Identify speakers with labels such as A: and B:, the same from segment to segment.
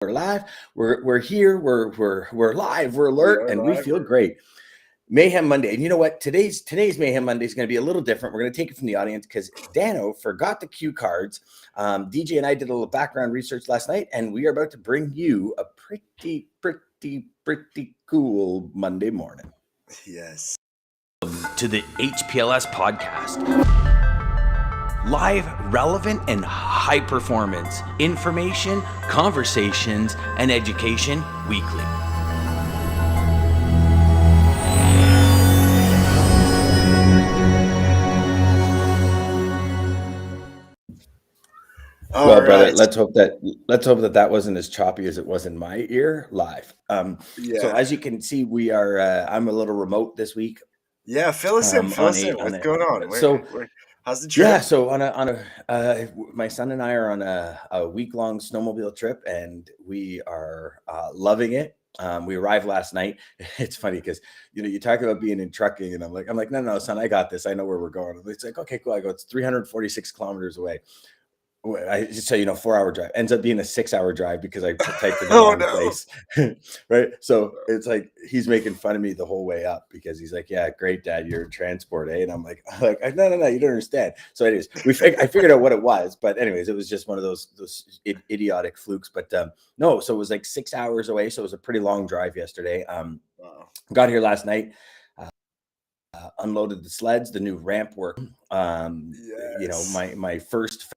A: We're live. We're here. We're live. We're alert, and we feel great. Mayhem Monday, and you know what? Today's Mayhem Monday is going to be a little different. We're going to take it from the audience because Dano forgot the cue cards. DJ and I did a little background research last night, and we are about to bring you a pretty cool Monday morning.
B: Yes.
C: To the HPLS podcast. Live, relevant, and high performance information, conversations, and education weekly.
A: Well, brother, let's hope that wasn't as choppy as it was in my ear live. So as you can see, we are. I'm a little remote this week.
B: Yeah, fill us in. What's going on? How's the trip?
A: Yeah, so my son and I are on a week-long snowmobile trip, and we are loving it. We arrived last night. It's funny because you talk about being in trucking, and I'm like, no, son, I got this. I know where we're going. It's like, okay, cool. I go, it's 346 kilometers away. So 4-hour drive ends up being a 6-hour drive because I typed in the wrong place. Right. So it's like he's making fun of me the whole way up because he's like, yeah, great, Dad, you're in transport, eh? And I'm like, no, you don't understand. So anyways, I figured out what it was, but anyways, it was just one of those idiotic flukes. But no, so it was like 6 hours away. So it was a pretty long drive yesterday. Got here last night. Unloaded the sleds, the new ramp work. My first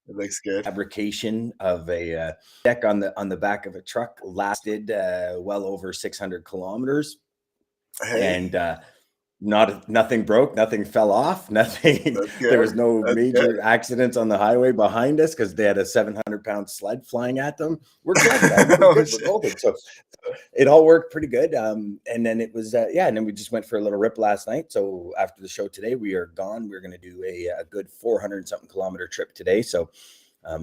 A: fabrication of a deck on the back of a truck lasted well over 600 kilometers. Hey. And nothing broke, nothing fell off, nothing. There was no major accidents on the highway behind us because they had a 700-pound sled flying at them. We're good. We're golden. So it all worked pretty good. And then it was, and then we just went for a little rip last night. So after the show today, we are gone. We're going to do a good 400-something kilometer trip today. So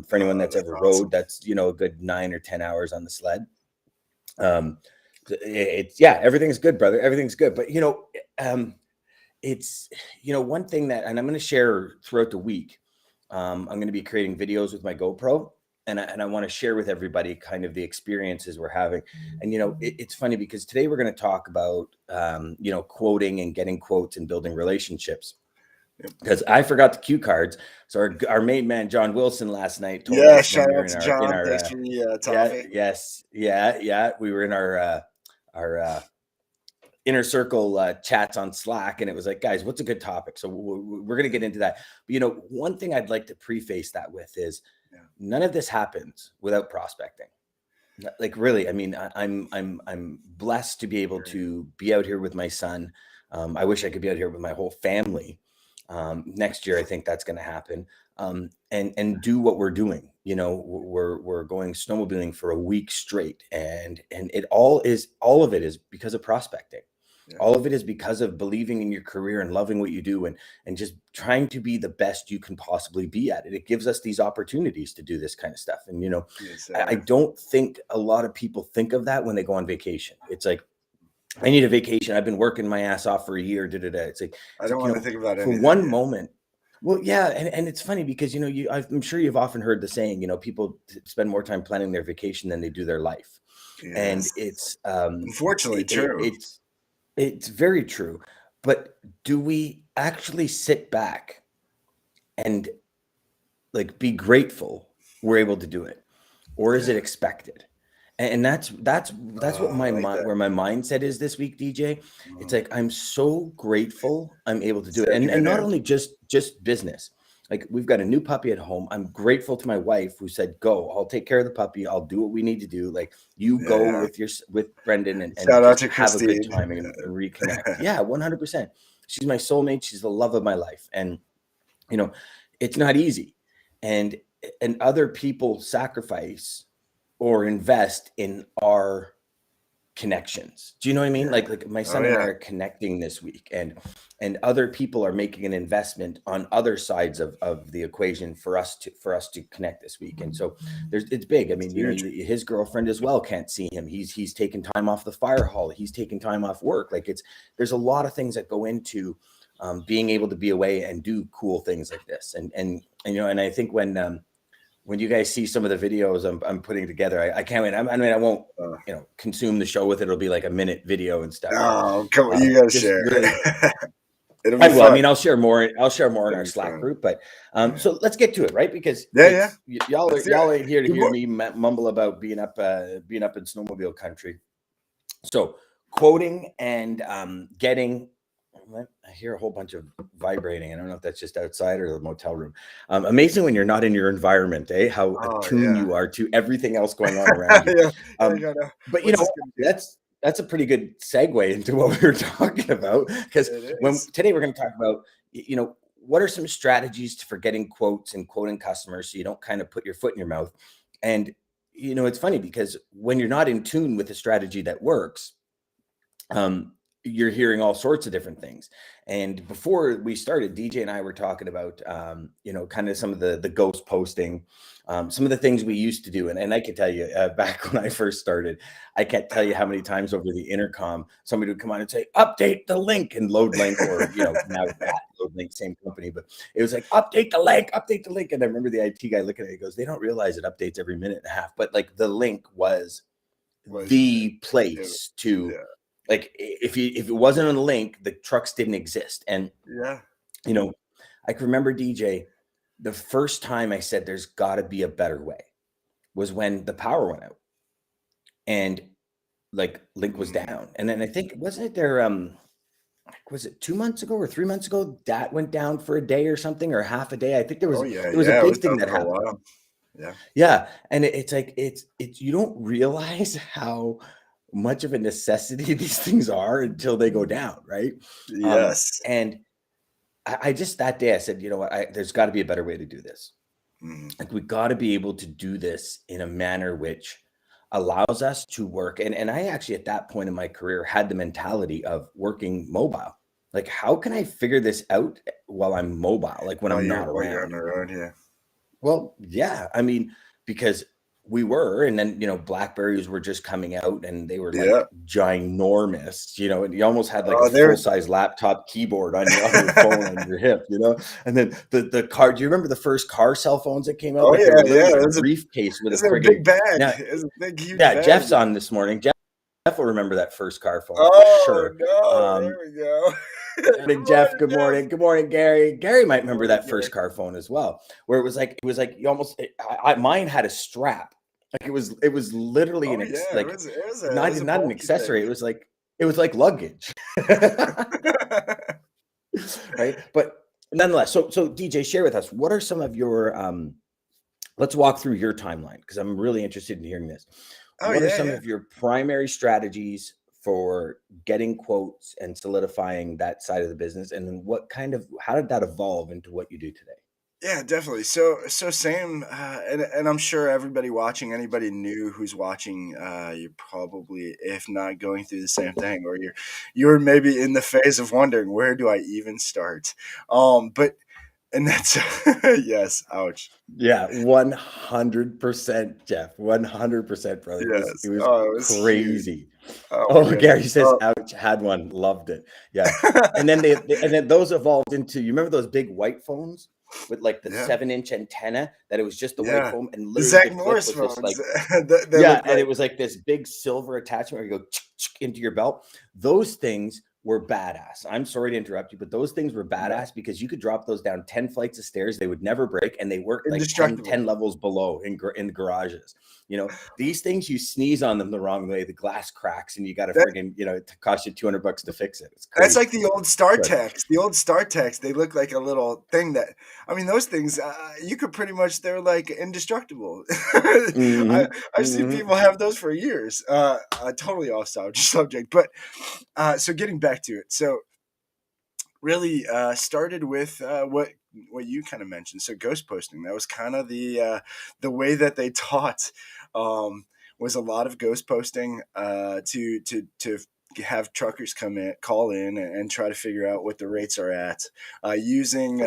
A: for anyone that's ever rode, that's, a good 9 or 10 hours on the sled. Everything's good, brother. Everything's good. But, it's, one thing that, and I'm going to share throughout the week, I'm going to be creating videos with my GoPro. And I want to share with everybody kind of the experiences we're having. And, it's funny because today we're going to talk about, quoting and getting quotes and building relationships. Because I forgot the cue cards. So our main man, John Wilson, last night told us
B: shout out to John. Thanks for the topic.
A: We were in our inner circle chats on Slack, and it was like, guys, what's a good topic? So we're going to get into that. But, one thing I'd like to preface that with is, none of this happens without prospecting. Like, really, I mean, I'm blessed to be able to be out here with my son. I wish I could be out here with my whole family. Next year, I think that's going to happen. And do what we're doing. We're going snowmobiling for a week straight, and all of it is because of prospecting. All of it is because of believing in your career and loving what you do and just trying to be the best you can possibly be at it. It gives us these opportunities to do this kind of stuff. And, I don't think a lot of people think of that when they go on vacation. It's like, I need a vacation. I've been working my ass off for a year. It's like,
B: I don't want to think about it
A: for one moment. Well, yeah. And it's funny because, I'm sure you've often heard the saying, people spend more time planning their vacation than they do their life. Yes. And it's
B: unfortunately true.
A: It's very true. But do we actually sit back and be grateful we're able to do it? Or is it expected? And that's what where my mindset is this week, DJ. It's like, I'm so grateful I'm able to do it. And not only just business. Like, we've got a new puppy at home. I'm grateful to my wife who said, go, I'll take care of the puppy. I'll do what we need to do. Like, you go with Brendan and
B: shout out to
A: have
B: Christine.
A: A good time and reconnect. Yeah, 100%. She's my soulmate. She's the love of my life. And, it's not easy. And other people sacrifice or invest in our connections. Do you know what I mean? Like my son and I are connecting this week, and other people are making an investment on other sides of the equation for us to connect this week. And so it's big. I mean, his girlfriend as well can't see him. He's taken time off the fire hall. He's taken time off work. Like, there's a lot of things that go into being able to be away and do cool things like this. And I think when when you guys see some of the videos I'm putting together, I can't wait. I mean, I won't, consume the show with it. It'll be like a minute video and stuff.
B: Oh, come on, you gotta share.
A: Really,
B: It'll be fun.
A: I mean, I'll share more in our Slack group, but so let's get to it, right? Because y'all ain't here to hear me mumble about being up in snowmobile country. So quoting and getting. I hear a whole bunch of vibrating. I don't know if that's just outside or the motel room. Amazing when you're not in your environment, how attuned you are to everything else going on around you. But that's a pretty good segue into what we were talking about, because today we're going to talk about, what are some strategies for getting quotes and quoting customers so you don't kind of put your foot in your mouth. And, it's funny because when you're not in tune with a strategy that works, you're hearing all sorts of different things. And before we started, DJ and I were talking about, kind of some of the ghost posting, some of the things we used to do. And I can tell you, back when I first started, I can't tell you how many times over the intercom, somebody would come on and say, update the link, and Load Link, or, now that Load Link, same company, but it was like, update the link. And I remember the IT guy looking at it, he goes, they don't realize it updates every minute and a half, but like the link was the place to, like, if it wasn't on the link, the trucks didn't exist. And I can remember, DJ, the first time I said there's got to be a better way was when the power went out and like link was down. And then I think, wasn't it there? Was it 2 months ago or 3 months ago that went down for a day or something, or half a day? I think there was a big thing that happened. Yeah. And it's like, it's you don't realize how much of a necessity these things are until they go down, right?
B: Yes.
A: And I just, that day I said, you know what, there's got to be a better way to do this. Like, we got to be able to do this in a manner which allows us to work. And I actually, at that point in my career, had the mentality of working mobile. Like, how can I figure this out while I'm mobile? Like when I'm not around.
B: You're on the road, yeah.
A: Well, yeah. I mean, because we were, and then, Blackberries were just coming out and they were like ginormous, and you almost had like a full-size laptop keyboard on your phone on your hip, and then the car, do you remember the first car cell phones that came out?
B: Oh, it
A: was a briefcase with
B: a big bag. It was a big, huge bag.
A: Jeff's on this morning. Jeff will remember that first car phone
B: for
A: sure.
B: No, there we go.
A: Good Jeff, good morning. Good morning, Gary. Gary might remember that first car phone as well, where it was like you almost, mine had a strap. Like it was literally not an accessory. Thing. It was like luggage. Right. But nonetheless, so DJ, share with us, what are some of your, let's walk through your timeline, because I'm really interested in hearing this. What are some of your primary strategies for getting quotes and solidifying that side of the business? And how did that evolve into what you do today?
B: Yeah, definitely. So same, and I'm sure anybody new who's watching, you're probably, if not going through the same thing, or you're maybe in the phase of wondering, where do I even start? And that's yes, ouch.
A: Yeah, 100%, Jeff. 100%, brother.
B: Yes.
A: It was crazy. Gary says, ouch, had one, loved it. Yeah. And then those evolved into, you remember those big white phones with like the 7-inch antenna, that it was just the white foam, and literally
B: Zach Morris phones.
A: And it was like this big silver attachment where you go into your belt. Those things were badass. I'm sorry to interrupt you, but those things were badass because you could drop those down 10 flights of stairs. They would never break, and they worked like 10 levels below in garages. These things, you sneeze on them the wrong way, the glass cracks, and you got to friggin', it costs you $200 to fix it. It's crazy.
B: That's like the old StarTex. The old StarTex, they look like a little thing that, those things, you could pretty much, they're like indestructible. I've seen people have those for years. Totally off subject, but so getting back to it. So really started with what you kind of mentioned. So ghost posting, that was kind of the way that they taught, was a lot of ghost posting to have truckers call in and try to figure out what the rates are at, using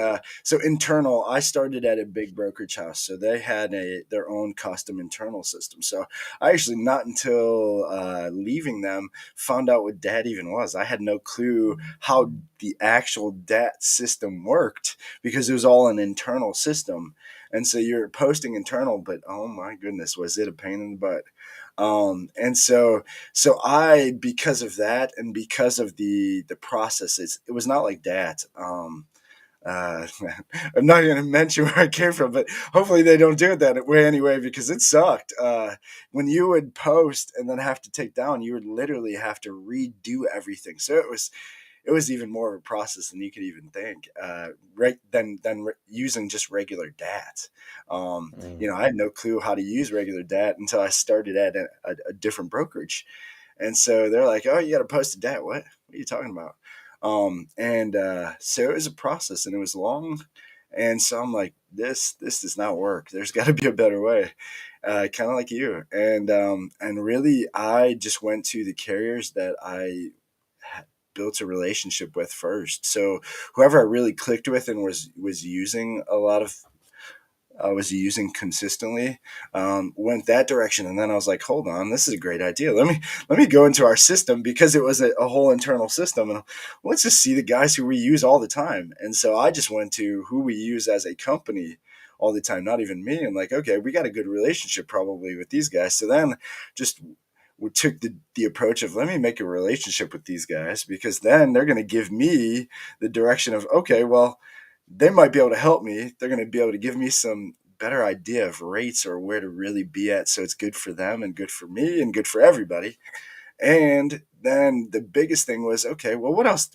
B: so internal. I started at a big brokerage house, so they had their own custom internal system. So I actually, not until leaving them, found out what DAT even was. I had no clue how the actual DAT system worked, because it was all an internal system. And so you're posting internal, but oh my goodness, was it a pain in the butt. And so I, because of that, and because of the processes, it was not like that. Uh, I'm not going to mention where I came from, but hopefully they don't do it that way anyway, because it sucked. When you would post and then have to take down, you would literally have to redo everything. So it was even more of a process than you could even think. Right than using just regular DAT. I had no clue how to use regular DAT until I started at a different brokerage, and so they're like, "Oh, you got to post a DAT? What are you talking about?" So it was a process, and it was long. And so I'm like, this does not work. There's got to be a better way, kind of like you. And really, I just went to the carriers that I had built a relationship with first. So whoever I really clicked with and was using a lot of was using consistently, went that direction. And then I was like, hold on, this is a great idea. Let me go into our system, because it was a whole internal system, and let's just see the guys who we use all the time. And so I just went to who we use as a company all the time, not even me. And like, okay, we got a good relationship probably with these guys. So then just we took the approach of, let me make a relationship with these guys, because then they're going to give me the direction of, okay, well, they might be able to help me. They're going to be able to give me some better idea of rates or where to really be at. So it's good for them and good for me and good for everybody. And then the biggest thing was, okay, well, what else?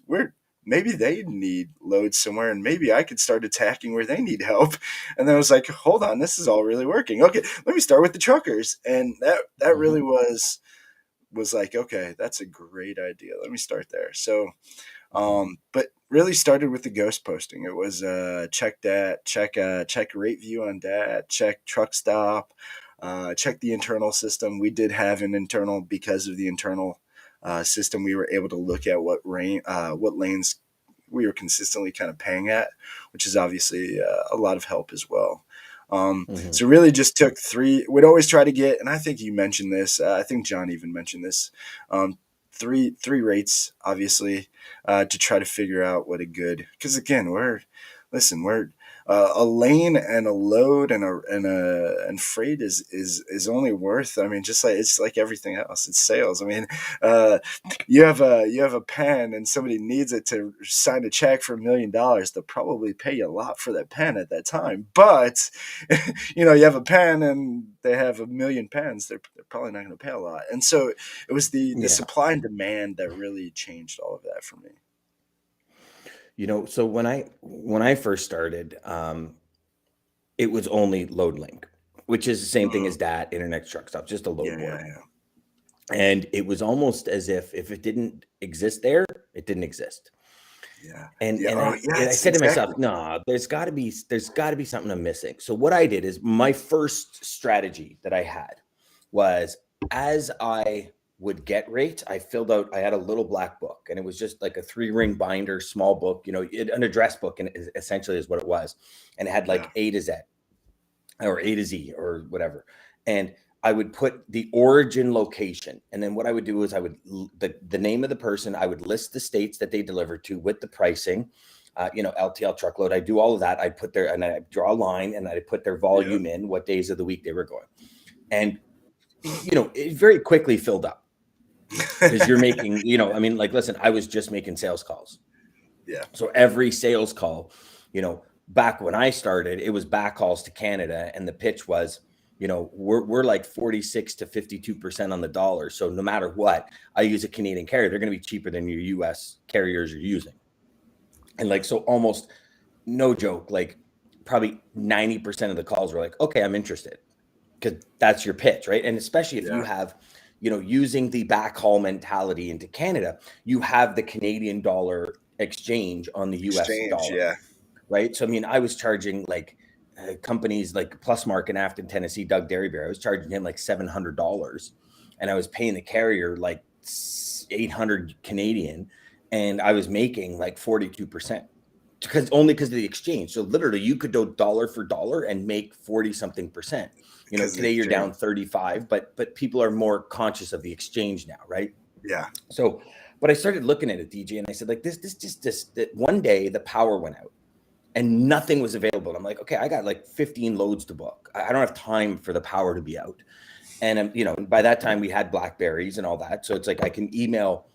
B: Maybe they need loads somewhere, and maybe I could start attacking where they need help. And then I was like, hold on, this is all really working. Okay, let me start with the truckers. And that really was like, okay, that's a great idea. Let me start there. So but really started with the ghost posting. It was check that, check rate view on that, check truck stop, check the internal system. We did have an internal, because of the internal system, we were able to look at what lanes we were consistently kind of paying at, which is obviously a lot of help as well. So really just took three. We'd always try to get, and I think you mentioned this, I think John even mentioned this, three rates, obviously, to try to figure out what a good, because again, we're a lane and a load and freight is only worth, I mean, just like, it's like everything else, it's sales. I mean, you have a pen and somebody needs it to sign a check for $1 million, they'll probably pay you a lot for that pen at that time. But you have a pen and they have 1 million pens, they're probably not going to pay a lot. And so it was the supply and demand that really changed all of that for me.
A: So when I first started, it was only load link, which is the same thing as that internet truck stop, just a load board. And it was almost as if it didn't exist there, it didn't exist. I said to myself, no, there's got to be something I'm missing. So what I did is, my first strategy that I had was, as I would get rates, I had a little black book, and it was just like a 3-ring binder, small book, an address book, and essentially is what it was. And it had like A to Z or A to Z or whatever. And I would put the origin location. And then what I would do is the name of the person, I would list the states that they delivered to with the pricing, LTL truckload. I do all of that. I put and I draw a line, and I put their volume in, what days of the week they were going. And, it very quickly filled up. Because you're making, listen, I was just making sales calls.
B: Yeah.
A: So every sales call, back when I started, it was back calls to Canada. And the pitch was, we're like 46 to 52% on the dollar. So no matter what, I use a Canadian carrier, they're going to be cheaper than your US carriers you're using. And so almost no joke, probably 90% of the calls were like, okay, I'm interested. Because that's your pitch, right? And especially if you have, using the backhaul mentality into Canada, you have the Canadian dollar exchange on the US dollar, right? So, I was charging companies like Plusmark in Afton, Tennessee, Doug Derryberry, I was charging him like $700, and I was paying the carrier like 800 Canadian, and I was making like 42%. Because of the exchange. So literally you could go dollar for dollar and make 40 something percent. Today you're down 35, but people are more conscious of the exchange now, right?
B: Yeah.
A: But I started looking at it, DJ, and I said, this one day the power went out, and nothing was available. I'm like, okay, I got like 15 loads to book. I don't have time for the power to be out. And, you know, by that time we had Blackberries and all that. So it's like, I can email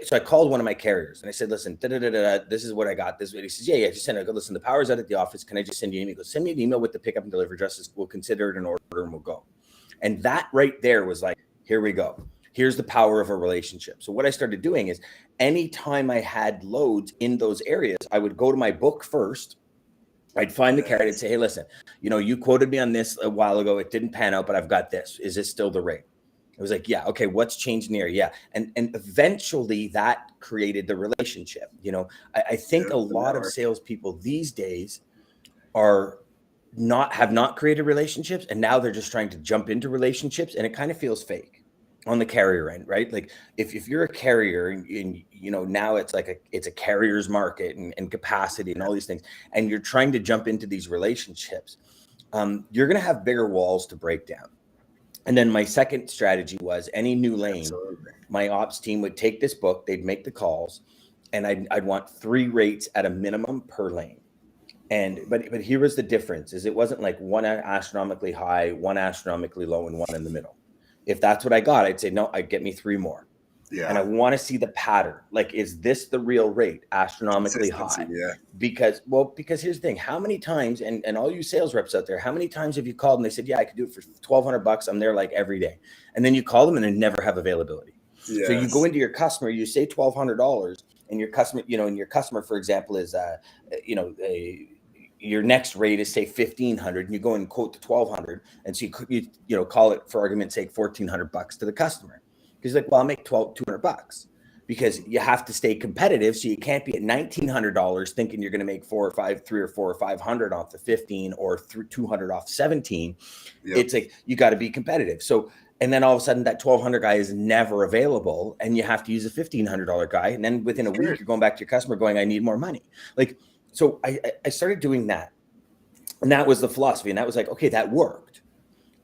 A: so I called one of my carriers and I said, listen, this is what I got. This. He says, yeah, just send it. I go, listen, the power's out at the office. Can I just send you an email? He goes, send me an email with the pickup and delivery addresses. We'll consider it an order and we'll go. And that right there was like, here we go. Here's the power of a relationship. So what I started doing is anytime I had loads in those areas, I would go to my book first. I'd find the carrier and say, hey, listen, you know, you quoted me on this a while ago. It didn't pan out, but I've got this. Is this still the rate? It was like, yeah, okay, what's changed in the area? Yeah. And eventually that created the relationship. You know, I think a lot of salespeople these days have not created relationships, and now they're just trying to jump into relationships, and it kind of feels fake on the carrier end, right? Like if you're a carrier and you know, now it's like it's a carrier's market and capacity and all these things, and you're trying to jump into these relationships, you're going to have bigger walls to break down. And then my second strategy was any new lane, my ops team would take this book, they'd make the calls, and I'd want 3 rates at a minimum per lane. And but here was the difference: is it wasn't like one astronomically high, one astronomically low, and one in the middle. If that's what I got, I'd say no, I'd get me 3 more. Yeah. And I want to see the pattern. Like, is this the real rate, astronomically high?
B: Yeah.
A: Because here's the thing: how many times, and all you sales reps out there, how many times have you called and they said, yeah, I could do it for $1,200. I'm there like every day. And then you call them and they never have availability. Yes. So you go into your customer, you say $1,200, and your customer, you know, and your customer, for example, is, your next rate is say $1,500, and you go and quote the $1,200, and so you know, call it, for argument's sake, $1,400 to the customer. Because like, well, I'll make $200 because you have to stay competitive. So you can't be at $1,900 thinking you're going to make 3 or 4 or 500 off the 15 or 200 off 17. Yep. It's like, you got to be competitive. So, and then all of a sudden that $1,200 guy is never available and you have to use a $1,500 guy. And then within a week, you're going back to your customer going, I need more money. Like, so I started doing that. And that was the philosophy. And that was like, okay, that worked.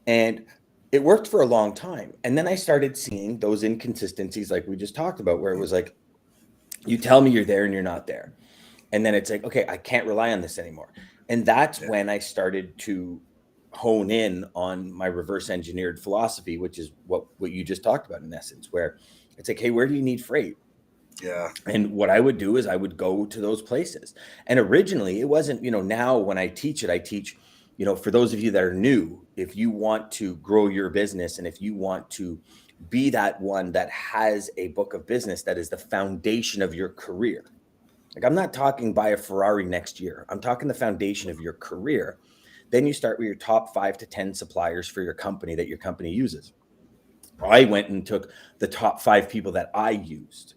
A: And it worked for a long time. And then I started seeing those inconsistencies like we just talked about, where it was like, you tell me you're there and you're not there. And then it's like, okay, I can't rely on this anymore. And that's when I started to hone in on my reverse engineered philosophy, which is what you just talked about in essence, where it's like, hey, where do you need freight?
B: Yeah.
A: And what I would do is I would go to those places. And originally it wasn't, you know, now when I teach, you know, for those of you that are new, if you want to grow your business and if you want to be that one that has a book of business that is the foundation of your career. Like, I'm not talking buy a Ferrari next year. I'm talking the foundation of your career. Then you start with your top 5 to 10 suppliers for your company that your company uses. I went and took the top 5 people that I used.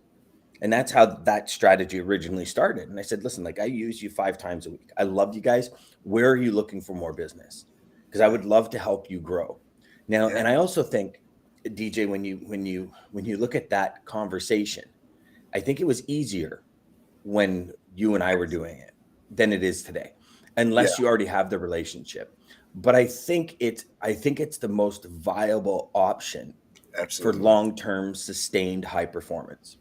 A: And that's how that strategy originally started. And I said, listen, like, I use you 5 times a week. I love you guys. Where are you looking for more business? Because I would love to help you grow. Now, and I also think, DJ, when you look at that conversation, I think it was easier when you and I were doing it than it is today, unless you already have the relationship. But I think it's the most viable option for long-term sustained high performance.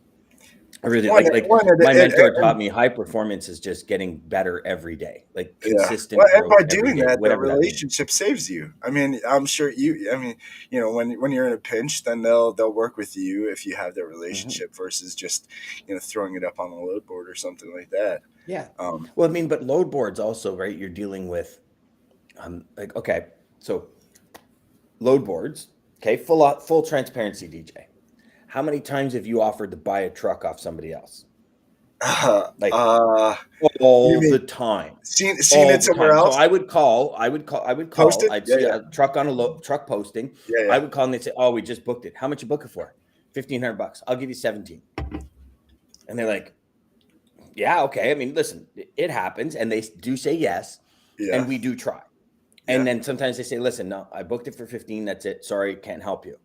A: I really like my mentor taught me high performance is just getting better every day, like consistent.
B: Well, and by doing that, the relationship saves you. I mean, I'm sure you know, when you're in a pinch, then they'll work with you if you have that relationship versus just, you know, throwing it up on the load board or something like that.
A: Yeah. Well, I mean, but load boards also, right? You're dealing with, like, okay, so load boards, okay, full transparency, DJ. How many times have you offered to buy a truck off somebody else? Like all the time.
B: Seen it somewhere else.
A: So I would call.
B: Posted?
A: I'd see a truck on a truck posting. Yeah. I would call and they'd say, "Oh, we just booked it. How much you book it for? $1,500. I'll give you 17." And they're like, "Yeah, okay. I mean, listen, it happens." And they do say yes, and we do try. And then sometimes they say, "Listen, no, I booked it for 15. That's it. Sorry, can't help you."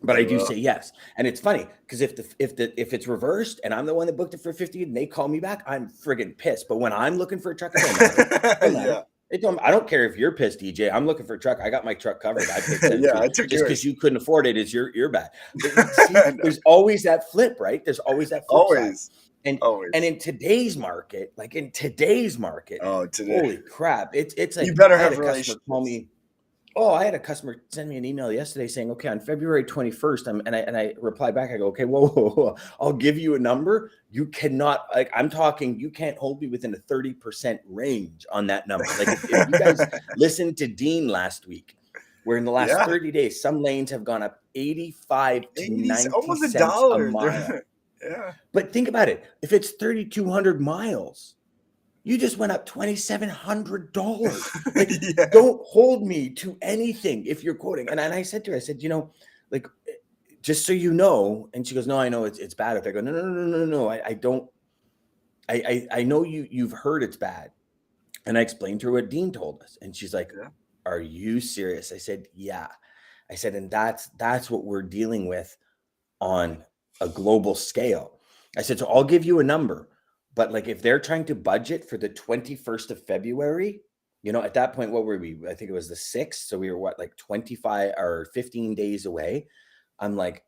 A: But I do say yes. And it's funny because if it's reversed and I'm the one that booked it for 50 and they call me back, I'm friggin' pissed. But when I'm looking for a truck, I don't care if you're pissed, DJ. I'm looking for a truck. I got my truck covered. I paid
B: I took
A: just because you couldn't afford it is your bad. But see, there's always that flip, right? There's always that flip side. And
B: Always.
A: in today's market,
B: Oh, today.
A: holy crap. It's
B: You
A: like
B: better
A: I had
B: have
A: a customer call
B: relationships.
A: me. Oh, I had a customer send me an email yesterday saying, okay, on February 21st, and I replied back, I go, okay, whoa, I'll give you a number. You cannot, like, I'm talking, you can't hold me within a 30% range on that number. Like if you guys listened to Dean last week, where in the last
B: Yeah.
A: 30 days, some lanes have gone up 85 to
B: 80s,
A: 90
B: almost a
A: cents a
B: dollar.
A: mile.
B: Yeah.
A: But think about it. If it's 3,200 miles, you just went up $2,700. Like,
B: Yeah.
A: don't hold me to anything if you're quoting. And I said to her, I said, like, just so you know. And she goes, no, I know it's bad out there. I go, no. I don't. I know you've heard it's bad. And I explained to her what Dean told us. And she's like,
B: Yeah.
A: are you serious? I said, yeah. I said, and that's what we're dealing with on a global scale. I said, so I'll give you a number, but like if they're trying to budget for the 21st of February, at that point, what were we? I think it was the 6th. So we were like 25 or 15 days away. I'm like,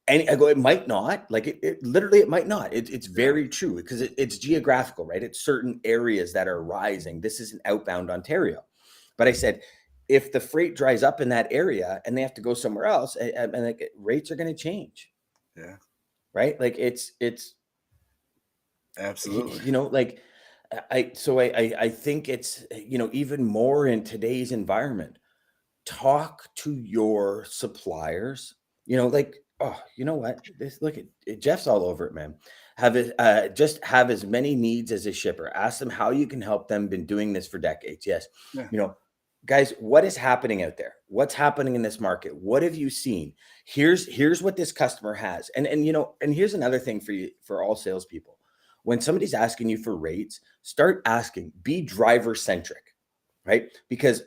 A: and I go, it might not, like it literally, it might not. It's very true because it's geographical, right? It's certain areas that are rising. This is an outbound Ontario. But I said, if the freight dries up in that area and they have to go somewhere else, and like rates are going to change.
B: Yeah.
A: Right. Like it's
B: Absolutely.
A: like I think it's, even more in today's environment, talk to your suppliers, like, oh, you know what? Look at Jeff's all over it, man. Have it, just have as many needs as a shipper. Ask them how you can help them. Been doing this for decades. Yes.
B: Yeah.
A: Guys, what is happening out there? What's happening in this market? What have you seen? Here's what this customer has. And here's another thing for you, for all salespeople. When somebody's asking you for rates, start asking, be driver centric, right? Because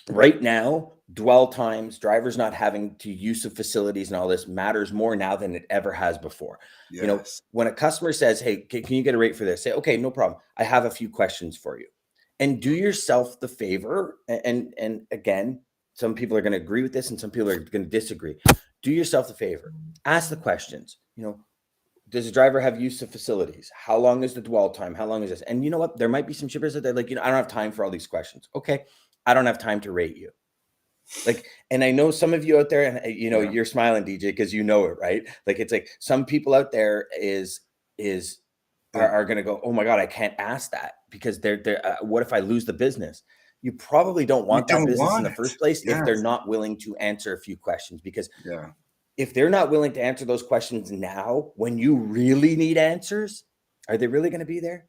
A: right now, dwell times, drivers not having to use of facilities and all this matters more now than it ever has before.
B: Yes.
A: When a customer says, hey, can you get a rate for this? Say, okay, no problem. I have a few questions for you. And do yourself the favor. And again, some people are going to agree with this and some people are going to disagree. Do yourself the favor. Ask the questions. Does the driver have use of facilities? How long is the dwell time? How long is this? And you know what? There might be some shippers that they're like, I don't have time for all these questions. Okay. I don't have time to rate you. Like, and I know some of you out there, and you're smiling, DJ, because you know it, right? Like, it's like some people out there are going to go, oh my God, I can't ask that because they're what if I lose the business? You probably don't want that business in the first place if they're not willing to answer a few questions, because if they're not willing to answer those questions now, when you really need answers, are they really going to be there?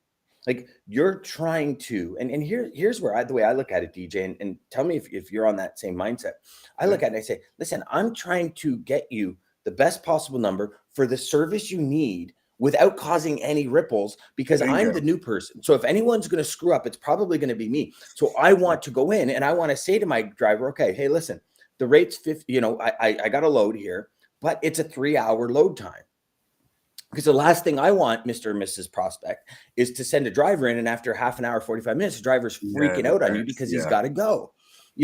A: Like, you're trying to, and here's where the way I look at it, DJ, and tell me if you're on that same mindset. I look at it and I say, listen, I'm trying to get you the best possible number for the service you need without causing any ripples, because I'm the new person. So if anyone's going to screw up, it's probably going to be me. So I want to go in and I want to say to my driver, okay, hey, listen, the rate's 50, I got a load here, but it's a 3-hour load time. Because the last thing I want, Mr. or Mrs. Prospect, is to send a driver in, and after half an hour, 45 minutes, the driver's freaking out on you because he's got to go,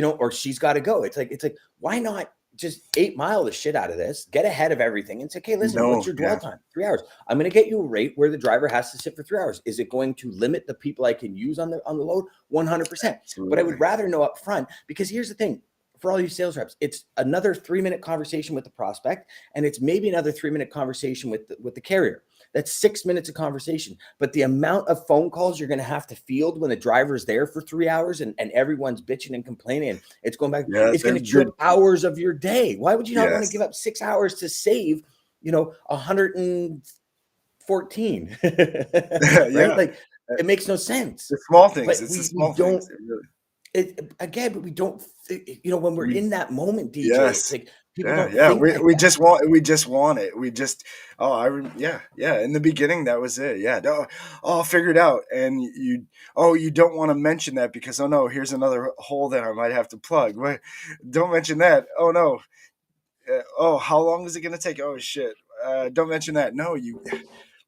A: or she's got to go. It's like, why not just 8 mile the shit out of this, get ahead of everything and say, okay, listen, what's your dwell time? 3 hours. I'm going to get you a rate where the driver has to sit for 3 hours. Is it going to limit the people I can use on the load? 100%. Absolutely. But I would rather know up front, because here's the thing. For all you sales reps, it's another 3-minute conversation with the prospect, and it's maybe another 3-minute conversation with the carrier. That's 6 minutes of conversation. But the amount of phone calls you're going to have to field when the driver's there for 3 hours and everyone's bitching and complaining, and it's going back, it's going to chip hours of your day. Why would you not want to give up 6 hours to save, 114? Right? Like, it makes no sense.
B: The small things.
A: But
B: It's the small things.
A: But we don't, when we're in that moment, DJ, it's like people don't
B: think
A: like
B: we
A: that.
B: just want it. We just, in the beginning, that was it. I'll figure it out. And you don't want to mention that because, oh no, here's another hole that I might have to plug. But don't mention that. Oh no. How long is it going to take? Oh shit. Don't mention that. No,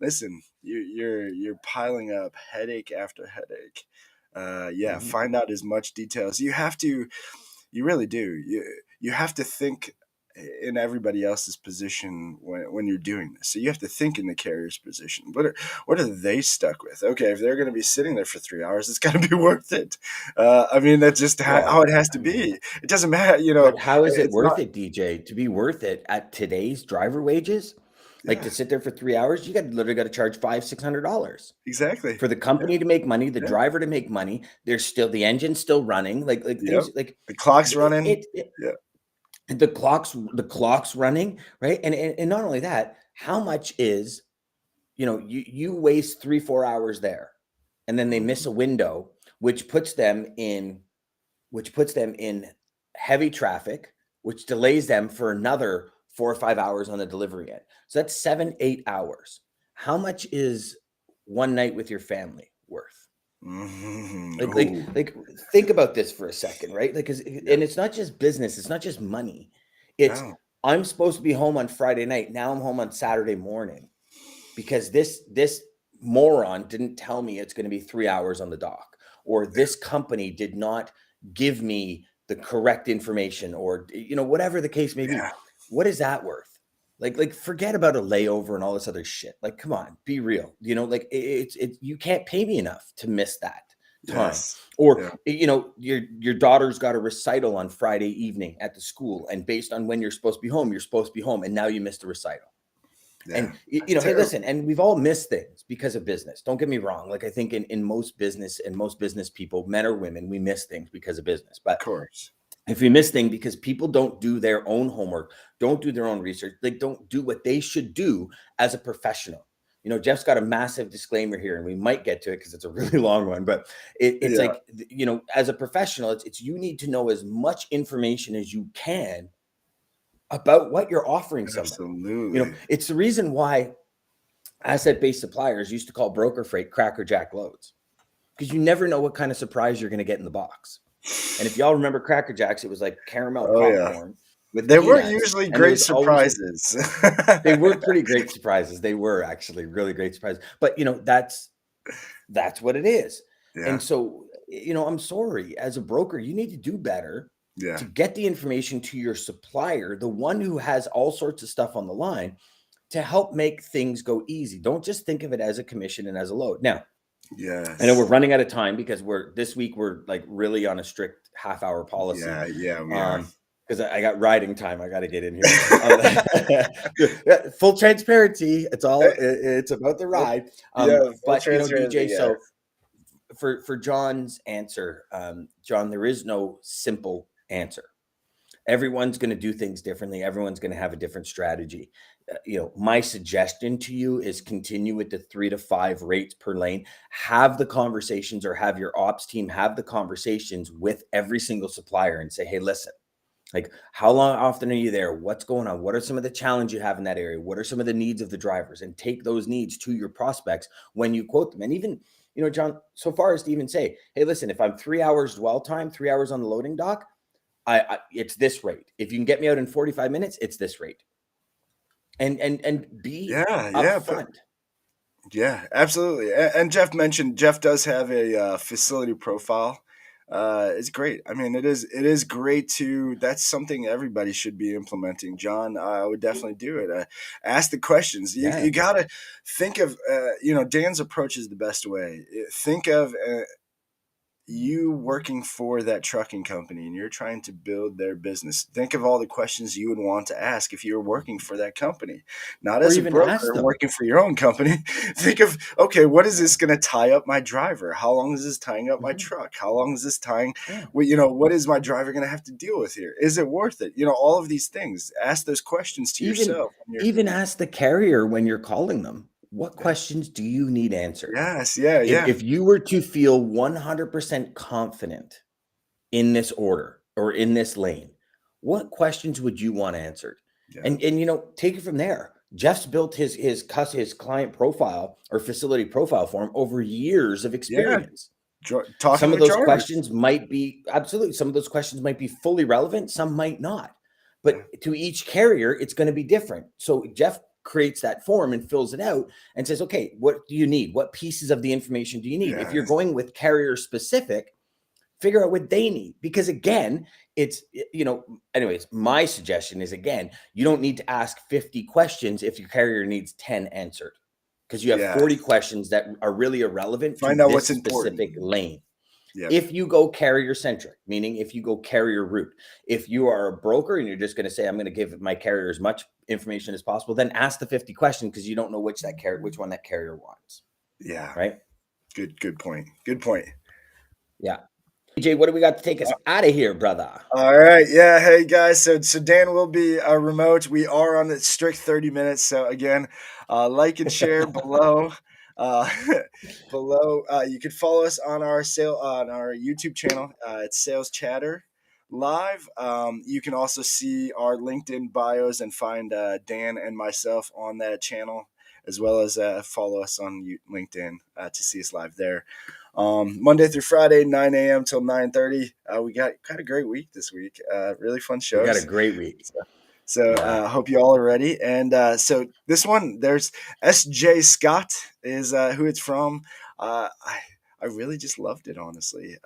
B: listen, you're piling up headache after headache. Find out as much details. You have to, you really do. You have to think in everybody else's position when you're doing this. So you have to think in the carrier's position. What are they stuck with? Okay, if they're going to be sitting there for 3 hours, it's got to be worth it. I mean, that's just how it has to be. It doesn't matter,
A: But how is it
B: it's
A: worth
B: not.
A: it, DJ? To be worth it at today's driver wages, like
B: Yeah,
A: to sit there for 3 hours, you literally got to charge $500-$600
B: exactly.
A: for the company to make money, the
B: Yeah.
A: driver to make money. There's still the engine's still running, like
B: Yep.
A: things like
B: The clock's running. Yeah.
A: the clock's running, right? And not only that, how much is, you waste 3-4 hours there, and then they miss a window, which puts them in heavy traffic, which delays them for another 4 or 5 hours on the delivery end. So that's 7-8 hours. How much is one night with your family worth? Like think about this for a second, right? Like, and it's not just business, it's not just money. It's
B: No.
A: I'm supposed to be home on Friday night. Now I'm home on Saturday morning because this moron didn't tell me it's going to be 3 hours on the dock, or this company did not give me the correct information, or whatever the case may be.
B: Yeah.
A: What is that worth? Like forget about a layover and all this other shit. Like, come on, be real. Like it's you can't pay me enough to miss that time.
B: Yes.
A: Or your daughter's got a recital on Friday evening at the school, and based on when you're supposed to be home, and now you missed the recital.
B: Yeah.
A: And hey, listen, and we've all missed things because of business. Don't get me wrong. Like, I think in most business and most business people, men or women, we miss things because of business. But
B: Of course.
A: if we miss things because people don't do their own homework, don't do their own research, they don't do what they should do as a professional. Jeff's got a massive disclaimer here, and we might get to it because it's a really long one, but it's like, as a professional, it's you need to know as much information as you can about what you're offering somebody.
B: Absolutely.
A: It's the reason why asset-based suppliers used to call broker freight Cracker Jack loads, because you never know what kind of surprise you're going to get in the box. And if y'all remember Cracker Jacks, it was like caramel popcorn.
B: They were usually great surprises.
A: They were pretty great surprises. They were actually really great surprises. But that's what it is.
B: Yeah.
A: And so, I'm sorry, as a broker, you need to do better to get the information to your supplier, the one who has all sorts of stuff on the line, to help make things go easy. Don't just think of it as a commission and as a load. Now,
B: yes.
A: I know we're running out of time because this week we're like really on a strict half-hour policy.
B: Yeah, we are.
A: Because I got riding time. I got to get in here. Full transparency. It's about the ride. But DJ, so for John's answer, John, there is no simple answer. Everyone's going to do things differently. Everyone's going to have a different strategy. My suggestion to you is continue with the 3 to 5 rates per lane. Have the conversations, or have your ops team have the conversations with every single supplier and say, hey, listen, like, how often are you there? What's going on? What are some of the challenges you have in that area? What are some of the needs of the drivers? And take those needs to your prospects when you quote them. And even, John, so far as to even say, hey, listen, if I'm 3 hours dwell time, 3 hours on the loading dock, it's this rate. If you can get me out in 45 minutes, it's this rate. And be upfront.
B: Yeah, absolutely. And Jeff does have a facility profile. It's great. I mean, it is great that's something everybody should be implementing. John, I would definitely do it. Ask the questions. You got to think of, Dan's approach is the best way. Think of you working for that trucking company, and you're trying to build their business. Think of all the questions you would want to ask if you were working for that company, not as a broker working for your own company. Think of, okay, what is this going to tie up my driver? How long is this tying up my truck? How long is this tying? What is my driver going to have to deal with here? Is it worth it? All of these things. Ask those questions to yourself.
A: Even ask the carrier when you're calling them. What questions do you need answered?
B: Yes,
A: If you were to feel 100% confident in this order or in this lane, what questions would you want answered? Yeah. And take it from there. Jeff's built his client profile or facility profile for him over years of experience. Some of those questions might be some of those questions might be fully relevant. Some might not. But to each carrier, it's going to be different. So Jeff creates that form and fills it out and says, okay, what do you need? What pieces of the information do you need? If you're going with carrier specific, figure out what they need. Because again, it's, anyways, my suggestion is, again, you don't need to ask 50 questions if your carrier needs 10 answered, because you have 40 questions that are really irrelevant to
B: Find out
A: this
B: what's important.
A: specific lane.
B: Yep.
A: If you go carrier centric, meaning if you go carrier route, if you are a broker and you're just going to say, I'm going to give my carrier as much information as possible, then ask the 50 questions, because you don't know which one that carrier wants.
B: Yeah.
A: Right.
B: Good point. Good point.
A: Yeah. DJ, what do we got to take us out of here, brother?
B: All right. Yeah. Hey, guys. So Dan will be remote. We are on the strict 30 minutes. So, again, like and share below. You can follow us on our YouTube channel. It's Sales Chatter Live. You can also see our LinkedIn bios and find Dan and myself on that channel, as well as follow us on LinkedIn to see us live there. Monday through Friday, 9 a.m. till 9:30. We got a great week this week. Really fun shows.
A: We got a great week.
B: So hope you all are ready. And so this one, there's S.J. Scott is who it's from. I really just loved it, honestly.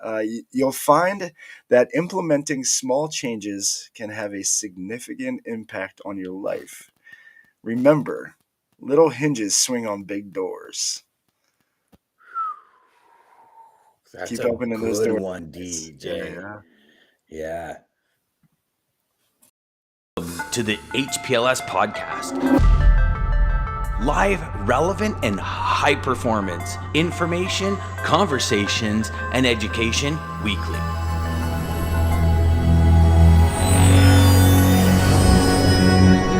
B: You'll find that implementing small changes can have a significant impact on your life. Remember, little hinges swing on big doors.
A: That's
B: Keep
A: a
B: opening those doors.
A: good one, DJ. Yeah.
C: To the HPLS podcast. Live, relevant, and high performance information, conversations, and education weekly.